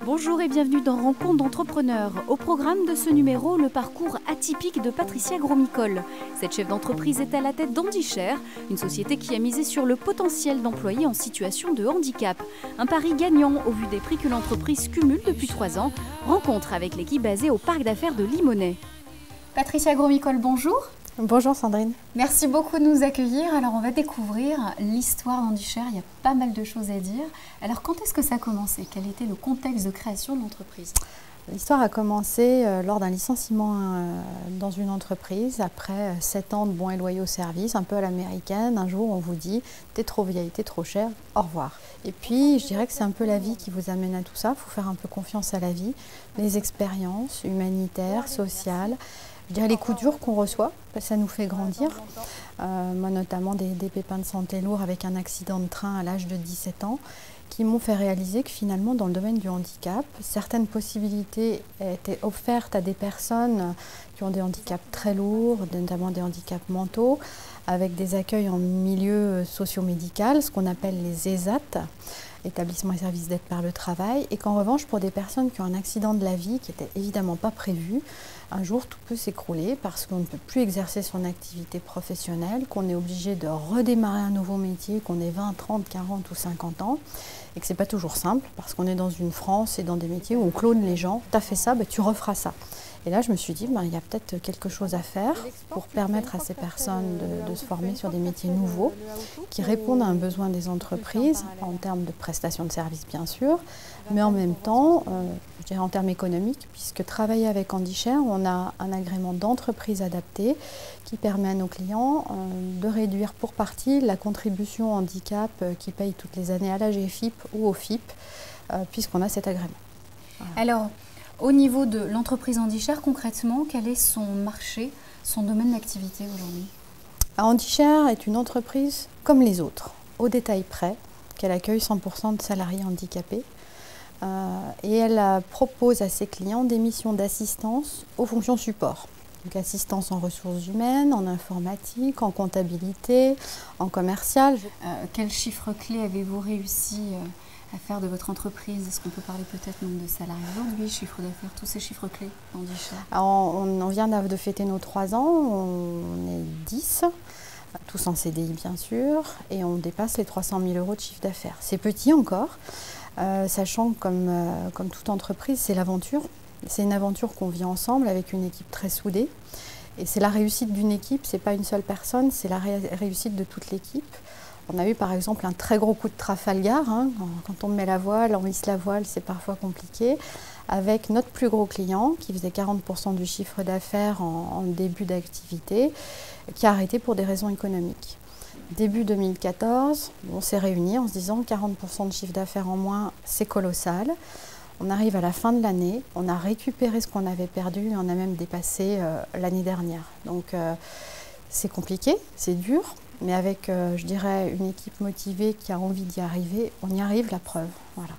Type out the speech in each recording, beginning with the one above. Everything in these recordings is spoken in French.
Bonjour et bienvenue dans Rencontre d'entrepreneurs. Au programme de ce numéro, le parcours atypique de Patricia Gromicole. Cette chef d'entreprise est à la tête d'HandiShare, une société qui a misé sur le potentiel d'employés en situation de handicap. Un pari gagnant au vu des prix que l'entreprise cumule depuis 3 ans. Rencontre avec l'équipe basée au parc d'affaires de Limonest. Patricia Gromicole, bonjour. Bonjour Sandrine. Merci beaucoup de nous accueillir. Alors on va découvrir l'histoire d'HandiShare, il y a pas mal de choses à dire. Alors quand est-ce que ça a commencé? Quel était le contexte de création de l'entreprise? L'histoire a commencé lors d'un licenciement dans une entreprise, après 7 ans de bons et loyaux services, un peu à l'américaine. Un jour on vous dit « t'es trop vieille, t'es trop chère, au revoir ». Et puis je dirais que c'est un peu la vie qui vous amène à tout ça, il faut faire un peu confiance à la vie, les expériences humanitaires, sociales. Je dirais les coups durs qu'on reçoit, ça nous fait grandir. Moi notamment des pépins de santé lourds avec un accident de train à l'âge de 17 ans qui m'ont fait réaliser que finalement dans le domaine du handicap, certaines possibilités étaient offertes à des personnes qui ont des handicaps très lourds, notamment des handicaps mentaux, avec des accueils en milieu socio-médical, ce qu'on appelle les ESAT, établissements et services d'aide par le travail, et qu'en revanche pour des personnes qui ont un accident de la vie qui n'était évidemment pas prévu, un jour tout peut s'écrouler parce qu'on ne peut plus exercer son activité professionnelle, qu'on est obligé de redémarrer un nouveau métier, qu'on ait 20, 30, 40 ou 50 ans, et que ce n'est pas toujours simple parce qu'on est dans une France et dans des métiers où on clone les gens. Tu as fait ça, tu referas ça. Et là, je me suis dit, il y a peut-être quelque chose à faire pour permettre à ces personnes de se former sur des métiers nouveaux qui répondent à un besoin des entreprises en termes de prestations de services, bien sûr, mais en même temps, je dirais en termes économiques, puisque travailler avec HandiShare, on a un agrément d'entreprise adapté qui permet à nos clients de réduire pour partie la contribution handicap qu'ils payent toutes les années à l'AGFIP ou au FIP, puisqu'on a cet agrément. Voilà. Alors, au niveau de l'entreprise HandiShare, concrètement, quel est son marché, son domaine d'activité aujourd'hui? HandiShare est une entreprise comme les autres, au détail près, qu'elle accueille 100% de salariés handicapés. Et elle propose à ses clients des missions d'assistance aux fonctions support. Donc assistance en ressources humaines, en informatique, en comptabilité, en commercial. Quels chiffres clés avez-vous réussi à faire de votre entreprise? Est-ce qu'on peut parler peut-être nombre de salariés aujourd'hui, chiffre d'affaires, tous ces chiffres clés d'HandiShare? On vient de fêter nos 3 ans, on est 10, tous en CDI bien sûr, et on dépasse les 300 000 € de chiffre d'affaires. C'est petit encore, sachant que comme toute entreprise, c'est l'aventure. C'est une aventure qu'on vit ensemble avec une équipe très soudée. Et c'est la réussite d'une équipe, ce n'est pas une seule personne, c'est la réussite de toute l'équipe. On a eu par exemple un très gros coup de Trafalgar, quand on met la voile, on hisse la voile, c'est parfois compliqué, avec notre plus gros client qui faisait 40% du chiffre d'affaires en début d'activité, qui a arrêté pour des raisons économiques. Début 2014, on s'est réunis en se disant 40% de chiffre d'affaires en moins, c'est colossal. On arrive à la fin de l'année, on a récupéré ce qu'on avait perdu et on a même dépassé l'année dernière. Donc c'est compliqué, c'est dur. Mais avec, je dirais, une équipe motivée qui a envie d'y arriver, on y arrive, la preuve. Voilà.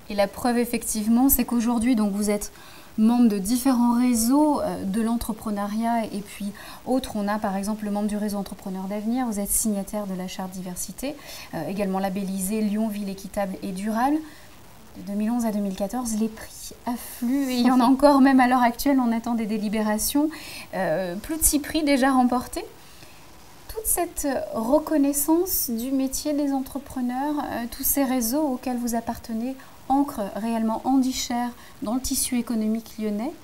Et la preuve, effectivement, c'est qu'aujourd'hui, donc, vous êtes membre de différents réseaux de l'entrepreneuriat et puis autres. On a par exemple le membre du réseau Entrepreneurs d'Avenir. Vous êtes signataire de la charte diversité, également labellisé Lyon Ville équitable et durable. De 2011 à 2014, les prix affluent et il y en a encore, même à l'heure actuelle, on attend des délibérations. Plus de 6 prix déjà remportés. Toute cette reconnaissance du métier des entrepreneurs, tous ces réseaux auxquels vous appartenez, ancrent réellement HandiShare dans le tissu économique lyonnais.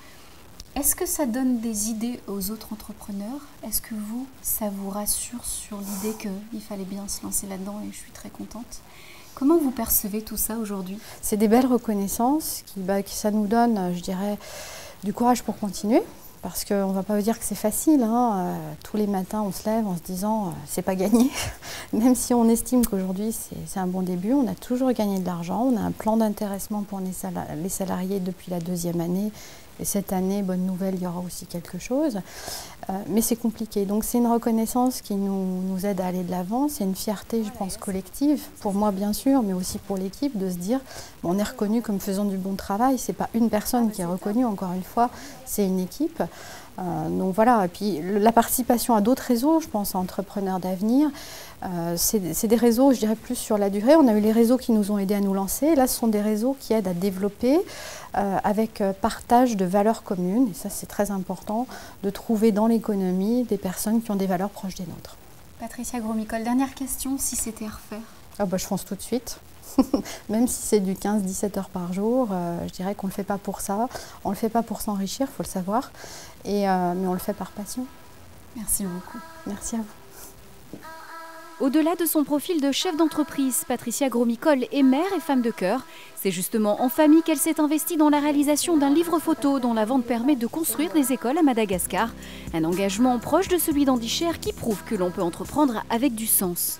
Est-ce que ça donne des idées aux autres entrepreneurs? Est-ce que ça vous rassure sur l'idée qu'il fallait bien se lancer là-dedans et je suis très contente? Comment vous percevez tout ça aujourd'hui? C'est des belles reconnaissances qui ça nous donne, je dirais, du courage pour continuer. Parce qu'on ne va pas vous dire que c'est facile, tous les matins on se lève en se disant c'est pas gagné. Même si on estime qu'aujourd'hui c'est un bon début, on a toujours gagné de l'argent, on a un plan d'intéressement pour les salariés depuis la 2e année. Et cette année, bonne nouvelle, il y aura aussi quelque chose. Mais c'est compliqué. Donc c'est une reconnaissance qui nous aide à aller de l'avant. C'est une fierté, je pense, collective, pour moi bien sûr, mais aussi pour l'équipe, de se dire on est reconnu comme faisant du bon travail. Ce n'est pas une personne qui est reconnue, encore une fois, c'est une équipe. Donc voilà, et puis la participation à d'autres réseaux, je pense à Entrepreneurs d'avenir, c'est des réseaux, je dirais plus sur la durée. On a eu les réseaux qui nous ont aidés à nous lancer. Là, ce sont des réseaux qui aident à développer avec partage de valeurs communes. Et ça, c'est très important de trouver dans l'économie des personnes qui ont des valeurs proches des nôtres. Patricia Gromicole, dernière question, si c'était à refaire? Je fonce tout de suite. Même si c'est du 15-17 heures par jour, je dirais qu'on ne le fait pas pour ça. On ne le fait pas pour s'enrichir, il faut le savoir. Mais on le fait par passion. Merci beaucoup. Merci à vous. Au-delà de son profil de chef d'entreprise, Patricia Gromicole est mère et femme de cœur. C'est justement en famille qu'elle s'est investie dans la réalisation d'un livre photo dont la vente permet de construire des écoles à Madagascar. Un engagement proche de celui d'Andy Cher qui prouve que l'on peut entreprendre avec du sens.